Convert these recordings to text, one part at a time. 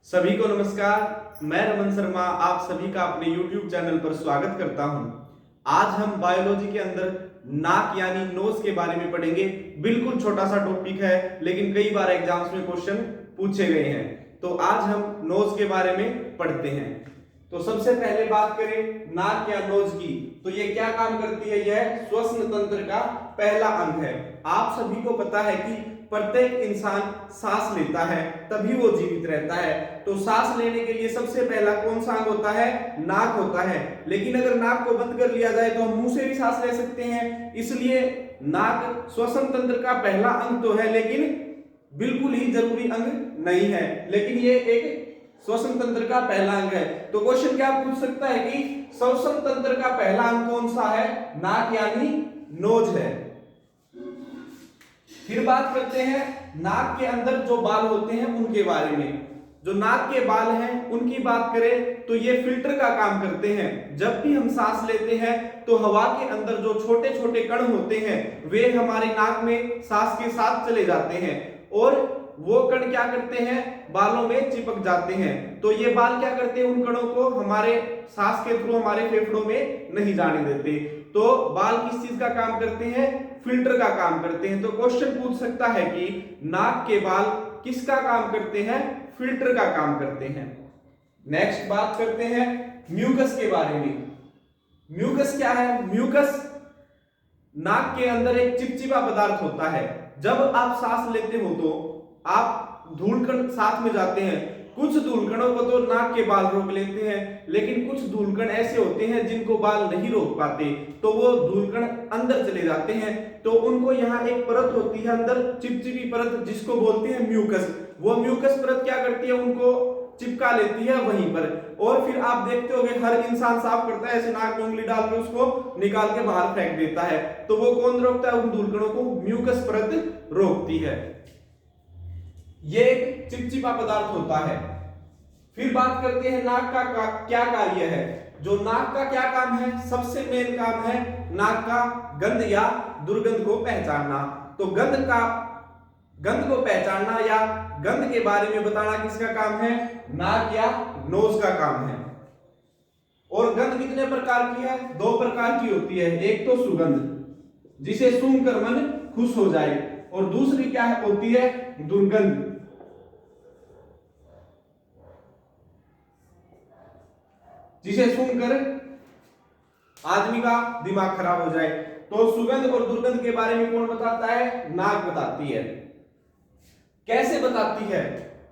सभी को नमस्कार। मैं रमन शर्मा आप सभी का अपने YouTube चैनल पर स्वागत करता हूं। आज हम बायोलॉजी के अंदर नाक यानी नोज के बारे में पढ़ेंगे। बिल्कुल छोटा सा टॉपिक है लेकिन कई बार एग्जाम्स में क्वेश्चन पूछे गए हैं। तो आज हम नोज के बारे में पढ़ते हैं। तो सबसे पहले बात करें नाक या नोज की, तो ये क्या काम करती है? यह श्वसन तंत्र का पहला अंग है। आप सभी को पता है कि प्रत्येक इंसान सांस लेता है तभी वो जीवित रहता है। तो सांस लेने के लिए सबसे पहला कौन सा अंग होता है? नाक होता है। लेकिन अगर नाक को बंद कर लिया जाए तो हम मुंह से भी सांस ले सकते हैं। इसलिए नाक श्वसन तंत्र का पहला अंग तो है लेकिन बिल्कुल ही जरूरी अंग नहीं है, लेकिन ये एक श्वसन तंत्र का पहला अंग है। तो क्वेश्चन क्या पूछ सकता है कि श्वसन तंत्र का पहला अंग कौन सा है? नाक यानी नोज है। फिर बात करते हैं नाक के अंदर जो बाल होते हैं उनके बारे में। जो नाक के बाल हैं उनकी बात करें तो ये फिल्टर का काम करते हैं। जब भी हम सांस लेते हैं तो हवा के अंदर जो छोटे छोटे कण होते हैं वे हमारे नाक में सांस के साथ चले जाते हैं और वो कण क्या करते हैं? बालों में चिपक जाते हैं। तो ये बाल क्या करते हैं? उन कणों को हमारे सांस के थ्रू हमारे फेफड़ों में नहीं जाने देते। तो बाल किस चीज का काम करते हैं? फिल्टर का काम करते हैं। तो क्वेश्चन पूछ सकता है कि नाक के बाल किसका काम करते हैं? फिल्टर का काम करते हैं। नेक्स्ट बात करते हैं म्यूकस के बारे में। म्यूकस क्या है? म्यूकस नाक के अंदर एक चिपचिपा पदार्थ होता है। जब आप सांस लेते हो तो आप धूलकण साथ में जाते हैं। कुछ धूलकणों को तो नाक के बाल रोक लेते हैं लेकिन कुछ धूलकण ऐसे होते हैं जिनको बाल नहीं रोक पाते, तो वो धूलकण अंदर चले जाते हैं। तो उनको यहाँ एक परत होती है अंदर, चिपचिपी परत, जिसको बोलते हैं म्यूकस। वो म्यूकस परत क्या करती है? उनको चिपका लेती है वहीं पर। और फिर आप देखते होंगे हर इंसान साफ करता है, ऐसे नाक में उंगली डाल के उसको निकाल के बाहर फेंक देता है। तो वो कौन रोकता है? उन धूलकणों को म्यूकस परत रोकती है। ये एक चिपचिपा पदार्थ होता है। फिर बात करते हैं नाक का क्या कार्य है। जो नाक का क्या काम है? सबसे मेन काम है नाक का गंध या दुर्गंध को पहचानना। तो गंध को पहचानना या गंध के बारे में बताना किसका काम है? नाक या नोज का काम है। और गंध कितने प्रकार की है? दो प्रकार की होती है। एक तो सुगंध, जिसे सूंघकर मन खुश हो जाए, और दूसरी क्या होती है? दुर्गंध, जिसे सूंघकर आदमी का दिमाग खराब हो जाए। तो सुगंध और दुर्गंध के बारे में कौन बताता है? नाक बताती है। कैसे बताती है?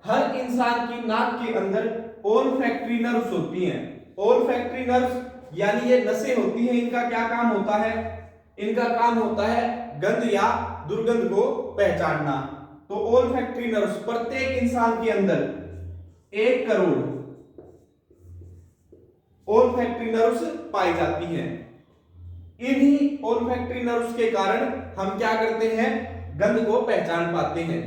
हर इंसान की नाक के अंदर ओल्फैक्टरी नर्व्स होती हैं। ओल्फैक्टरी नर्व्स यानी ये नसें होती हैं। इनका क्या काम होता है? इनका काम होता है गंध या दुर्गंध को पहचानना। तो ओल्फैक्टरी नर्व्स प्रत्येक इंसान के अंदर 1 करोड़ ओल्फैक्टरी नर्व्स पाई जाती हैं। इन्हीं ओल्फैक्टरी नर्व्स के कारण हम क्या करते हैं? गंध को पहचान पाते हैं।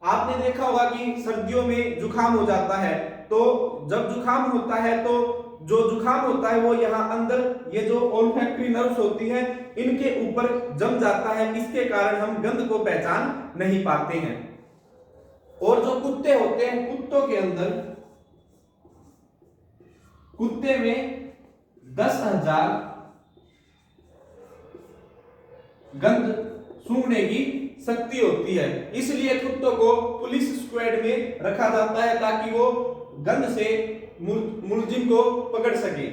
आपने देखा होगा कि सर्दियों में जुकाम हो जाता है, तो जब जुकाम होता है तो जो जुकाम होता है वो यहाँ अंदर ये जो ओल्फैक्टरी नर्व्स होती हैं इनके ऊपर जम जाता है। इसके कारण हम गंध को पहचान नहीं पाते हैं। और जो कुत्ते होते हैं, कुत्तों के अंदर कुत्ते में 10,000 गंध सूंघने की शक्ति होती है। इसलिए कुत्तों को पुलिस स्क्वाड में रखा जाता है ताकि वो गंध से मुलजिम को पकड़ सके।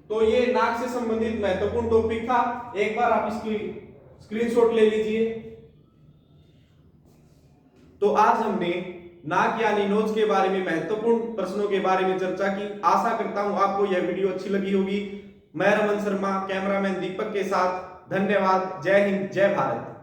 तो ये नाक से संबंधित महत्वपूर्ण टॉपिक था। एक बार आप इसकी स्क्रीनशॉट ले लीजिए। तो आज हमने नाक यानी नोज के बारे में महत्वपूर्ण प्रश्नों के बारे में चर्चा की। आशा करता हूं आपको यह वीडियो अच्छी लगी होगी। मैं रमन शर्मा, कैमरामैन दीपक के साथ। धन्यवाद। जय हिंद, जय भारत।